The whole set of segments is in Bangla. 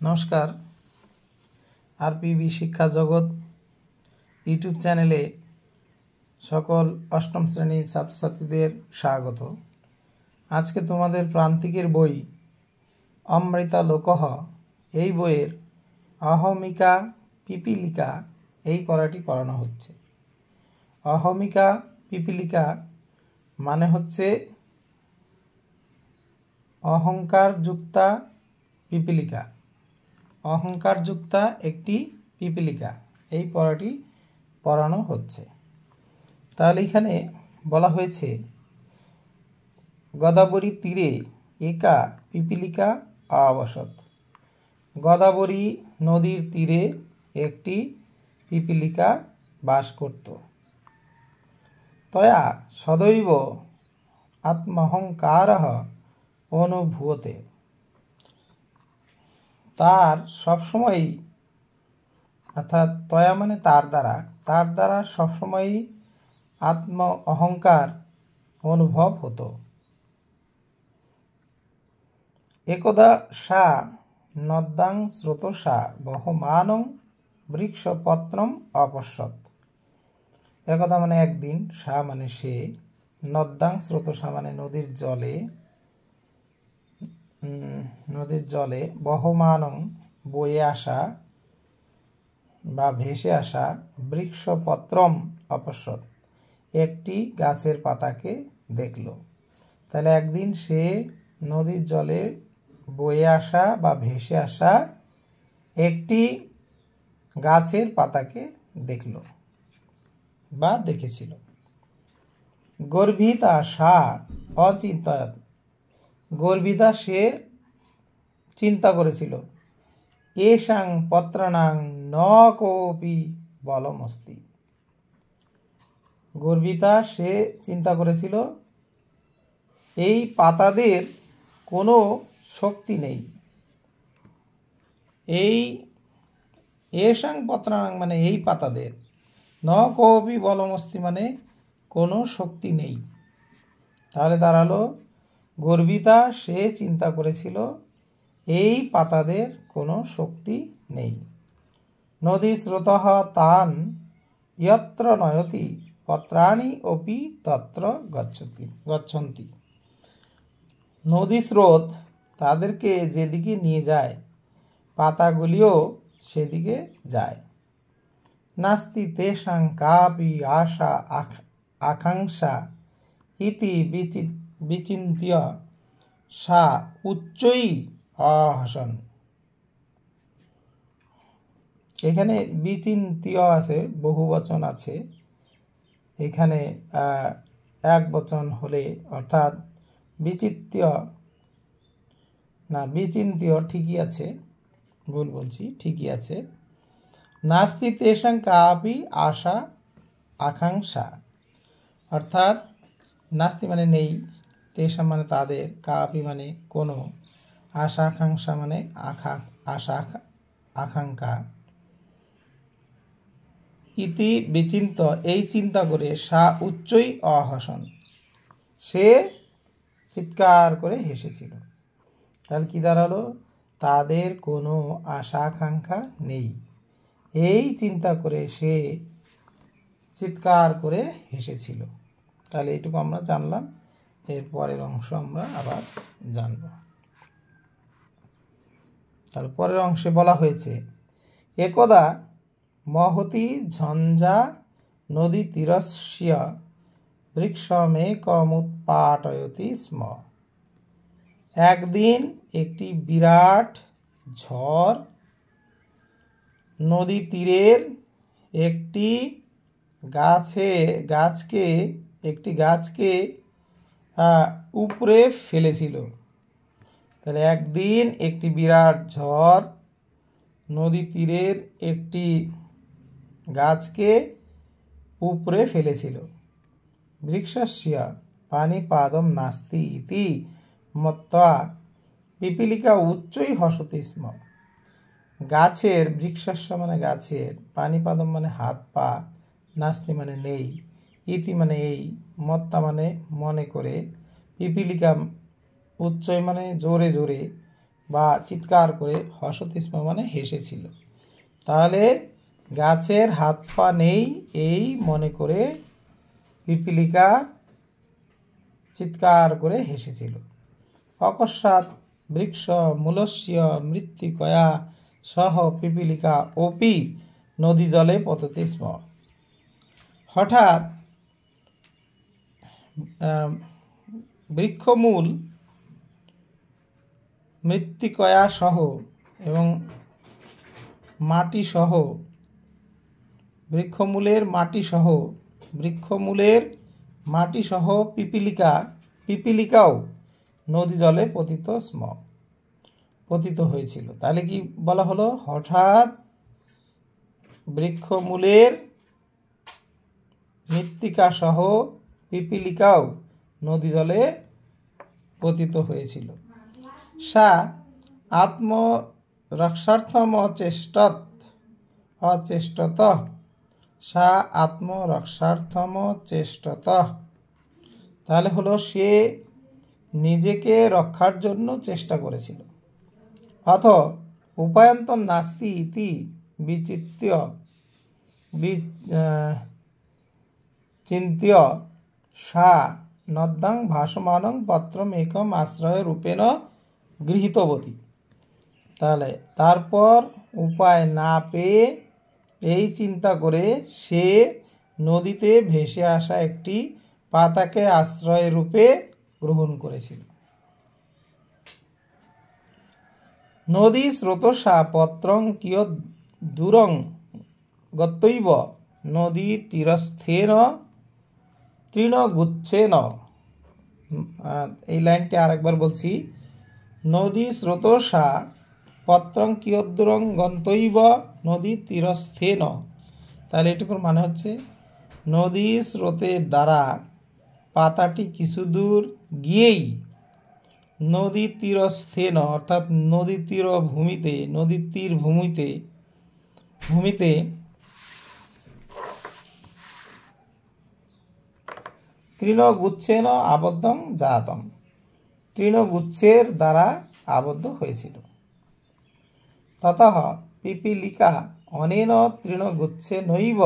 নমস্কার। আরপিবি শিক্ষা জগৎ ইউটিউব চ্যানেলে সকল অষ্টম শ্রেণীর ছাত্রছাত্রীদের স্বাগত। আজকে তোমাদের প্রান্তিকের বই অমৃতা লোকহ এই বইয়ের অহমিকা পিপীলিকা এই পড়াটি পড়ানো হচ্ছে। অহমিকা পিপীলিকা মানে হচ্ছে অহংকারযুক্তা পিপীলিকা, অহংকারযুক্তা একটি পিপীলিকা, এই পড়াটি পড়ানো হচ্ছে। তাহলে এখানে বলা হয়েছে গদাবরী তীরে একা পিপীলিকা অবসত। গদাবরী নদীর তীরে একটি পিপীলিকা বাস করত। তয়া সদৈব আত্মহংকারঃ অনুভূয়তে, তার সবসময়ই, অর্থাৎ তয়া মানে তার দ্বারা সবসময়ই আত্ম অহংকার অনুভব হতো। একদা সা নদ্যাং স্রোতসা বহমানং বৃক্ষপত্রম অপশ্যত। একদা মানে একদিন, সা মানে সে, নদ্যাং স্রোতসা মানে নদীর জলে বহমানং বয়ে আসা বা ভেসে আসা, বৃক্ষপত্রম অপশ্যত একটি গাছের পাতাকে দেখল। তাহলে একদিন সে নদীর জলে বয়ে আসা বা ভেসে আসা একটি গাছের পাতাকে দেখল বা দেখেছিল। গর্ভিতা সা অচিন্তয়ত, গর্ভিতা সে চিন্তা করেছিল, এষাং পত্রাণাং ন কোপি বলমস্তি। গর্ভিতা সে চিন্তা করেছিল এই পাতাদের কোনো শক্তি নেই। এই এষাং পত্রাণাং মানে এই পাতাদের, ন কোপি বলমস্তি মানে কোনো শক্তি নেই। তাহলে দাঁড়ালো গর্ভিতা সে চিন্তা করেছিল এই পাতাদের কোনো শক্তি নেই। নদী স্রোতঃ তান যত্র নয়তি পত্রাণি অপি তত্র গচ্ছন্তি। নদী স্রোত তাদেরকে যেদিকে নিয়ে যায় পাতাগুলিও সেদিকে যায়। নাস্তি তেষাং কাপি আশা আকাঙ্ক্ষা ইতি বিচিন্ত্য সা উচ্চৈ অহসন। এখানে বিচিন্ত্য আছে, বহুবচন আছে, এখানে এক বচন হলে অর্থাৎ বিচিন্ত্য ঠিকই আছে, ভুল বলছি, ঠিকই আছে। নাস্তি তেষাং কাপি আশা আকাঙ্ক্ষা, অর্থাৎ নাস্তি মানে নেই, তেষাং মানে তাদের, কাপি মানে কোনো, আশা আকাঙ্ক্ষা মানে আশা আকাঙ্ক্ষা, ইতি বিচিন্ত এই চিন্তা করে, সা উচ্চই অহসন সে চিৎকার করে হেসেছিল। তাহলে কি দাঁড়ালো, তাদের কোনো আশা আকাঙ্ক্ষা নেই, এই চিন্তা করে সে চিৎকার করে হেসেছিল। তাহলে এইটুকু আমরা জানলাম, এর পরের অংশ আমরা আবার জানব। তাহলে পরের অংশে বলা হয়েছে একদা মহতি ঝঞ্ঝা নদী তীরস্য বৃক্ষমেকমুৎপাটয়তি স্ম। একদিন একটি বিরাট ঝড় নদী তীরের একটি গাছকে উপরে ফেলেছিল। তাহলে একদিন একটি বিরাট ঝড় নদী তীরের একটি গাছকে উপরে ফেলেছিল। বৃক্ষস্য পানিপাদম নাস্তি ইতি মত্ত্বা পিপীলিকা উচ্চৈ হসতি স্ম। গাছের, বৃক্ষস্য মানে গাছের, পানিপাদম মানে হাত পা, নাস্তি মানে নেই, ইতি মানে এই, মত্তা মানে মনে করে, পিপীলিকা উচ্চৈ মানে জোরে জোরে, বা চিৎকার করে হসতি স্ম মানে হেসেছিল। তাহলে গাছের হাত পা নেই এই মনে করে পিপীলিকা চিৎকার করে হেসেছিল। অকস্মাৎ বৃক্ষ মূলস্য মৃত্তিকয়া সহ পিপীলিকা অপি নদী জলে পততে স্ম। হঠাৎ বৃক্ষমূল মৃত্তিকয়া সহ এবং মাটি সহ বৃক্ষমূলের মাটি সহ পিপীলিকাও নদী জলে পতিত হয়েছিল। তাহলে কি বলা হলো? হঠাৎ বৃক্ষমূলের মৃত্তিকা সহ পিপীলিকাও নদী জলে পতিত হয়েছিল। সা আত্মরক্ষার্থম চেষ্টত। তাহলে হলো সে নিজেকে রক্ষার জন্য চেষ্টা করেছিল। অথ উপায়ন্তর নাস্তি ইতি চিন্ত্য সা নদ্যাং ভাসমানং পত্রম একম আশ্রয় রূপেণ গৃহীতবতী। তাহলে তারপর উপায় না পেয়ে এই চিন্তা করে সে নদীতে ভেসে আসা একটি পাতাকে আশ্রয় রূপে গ্রহণ করেছিল। নদী স্রোতসা পত্রং কিয়ৎ দূরং গত্যৈব নদী তীরস্থেন তৃণগুচ্ছেন। এই লাইনটি আরেকবার বলছি। নদী স্রোতসা পত্রং কিয়ৎ দূরং গন্তৈব নদী তীরস্থেন। তাহলে এটুকুর মানে হচ্ছে নদী স্রোতের দ্বারা পাতাটি কিছু দূর গিয়েই নদী তীরস্থেন অর্থাৎ নদীর তীর ভূমিতে তৃণগুচ্ছেন আবদ্ধং জাতম। তৃণগুচ্ছের দ্বারা আবদ্ধ হয়েছিল। ততঃ পিপীলিকা অনেন তৃণগুচ্ছেনৈব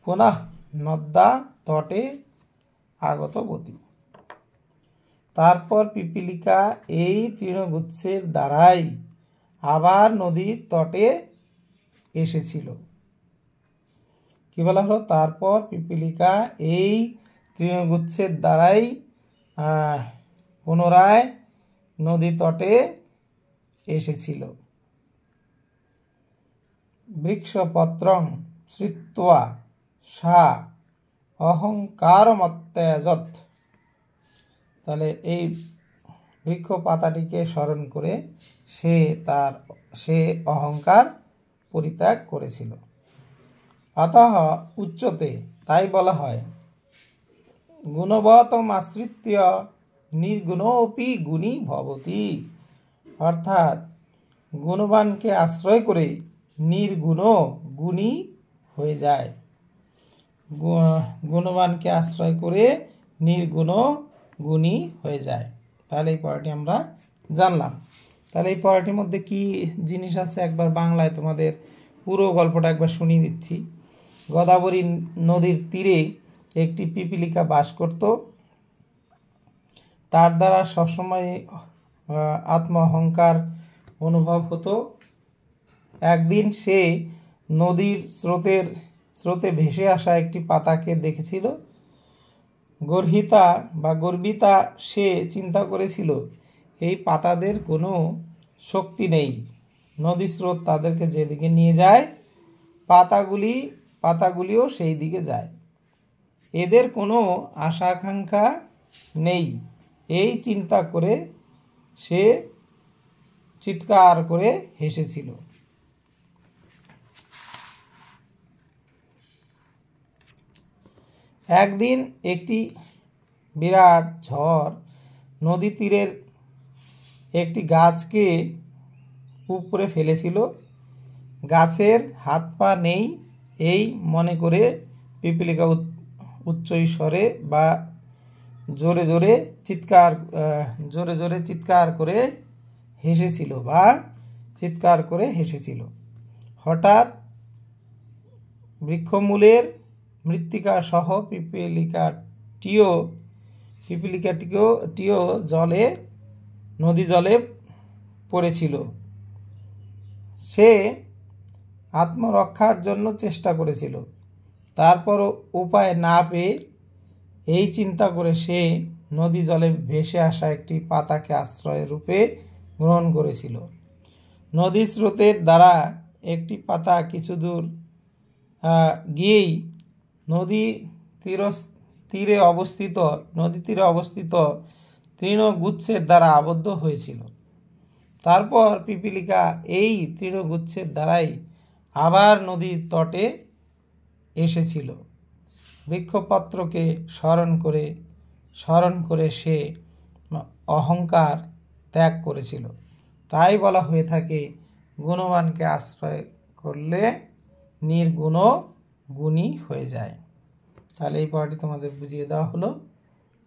পুনঃ নদ্যা তটে আগতবতী। তারপর পিপীলিকা এই তৃণগুচ্ছের দ্বারাই আবার নদীর তটে এসেছিল। কি বলা হলো? তারপর পিপীলিকা এই তৃণগুচ্ছের দ্বারাই পুনরায় নদী তটে এসেছিল। বৃক্ষপত্রং শ্রিত্বা সা অহংকারমত্যাজত। তাহলে এই বৃক্ষ পাতাটিকে স্মরণ করে সে অহংকার পরিত্যাগ করেছিল। অতঃ উচ্চতে, তাই বলা হয়, গুণবতম আশ্রিত্য নির্গুণোপি গুণী ভবতি। অর্থাৎ গুণবানকে আশ্রয় করে নির্গুণ গুণী হয়ে যায়। গুণবানকে আশ্রয় করে নির্গুণ গুণী হয়ে যায়। তাহলে এই পড়াটি আমরা জানলাম। তাহলে এই পড়াটির মধ্যে কি জিনিস আছে একবার বাংলায় তোমাদের পুরো গল্পটা একবার শুনিয়ে দিচ্ছি। গোদাবরী নদীর তীরে একটি পিপীলিকা বাস করত। তার দ্বারা সবসময় আত্ম অহংকার অনুভব হতো। একদিন সে নদীর স্রোতে ভেসে আসা একটি পাতাকে দেখেছিল। গর্বিতা সে চিন্তা করেছিল এই পাতাদের কোনো শক্তি নেই। নদী স্রোত তাদেরকে যেদিকে নিয়ে যায় পাতাগুলিও সেই দিকে যায়। এদের কোনো আশা আকাঙ্ক্ষা নেই। এই চিন্তা করে সে চিৎকার করে হেসেছিল। একদিন একটি বিরাট ঝড় নদী তীরের একটি গাছকে উপরে ফেলেছিল। গাছের হাত পা নেই এই মনে করে পিপীলিকা উচ্চ স্বরে বা জোরে জোরে চিৎকার করে হেসেছিল বা চিৎকার করে হেসেছিল। হঠাৎ বৃক্ষমূলের মৃত্তিকা সহ পিপীলিকাটিও নদী জলে পড়েছিল। সে আত্মরক্ষার জন্য চেষ্টা করেছিল, তারপরও উপায় না পেয়ে এই চিন্তা করে সে নদী জলে ভেসে আসা একটি পাতাকে আশ্রয় রূপে গ্রহণ করেছিল। নদী স্রোতের দ্বারা একটি পাতা কিছু দূর গিয়েই নদী তীরে অবস্থিত তৃণগুচ্ছের দ্বারা আবদ্ধ হয়েছিল। তারপর পিপীলিকা এই তৃণগুচ্ছের দ্বারাই আবার নদীর তটে এসেছিল। বৃক্ষপত্রকে স্মরণ করে সে অহংকার ত্যাগ করেছিল। তাই বলা হয়ে থাকে, গুণবানকে আশ্রয় করলে নির্গুণ গুণী হয়ে যায়। তাহলে এই পড়াটি তোমাদের বুঝিয়ে দেওয়া হলো।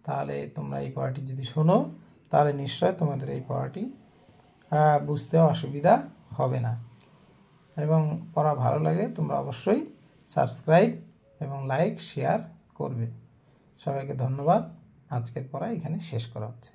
তাহলে তোমরা এই পড়াটি যদি শোনো, তাহলে নিশ্চয় তোমাদের এই পড়াটি বুঝতে অসুবিধা হবে না। এবং পড়া ভালো লাগে তোমরা অবশ্যই সাবস্ক্রাইব এবং লাইক শেয়ার করবে। সবাইকে ধন্যবাদ। আজকের পড়া এখানে শেষ করা হচ্ছে।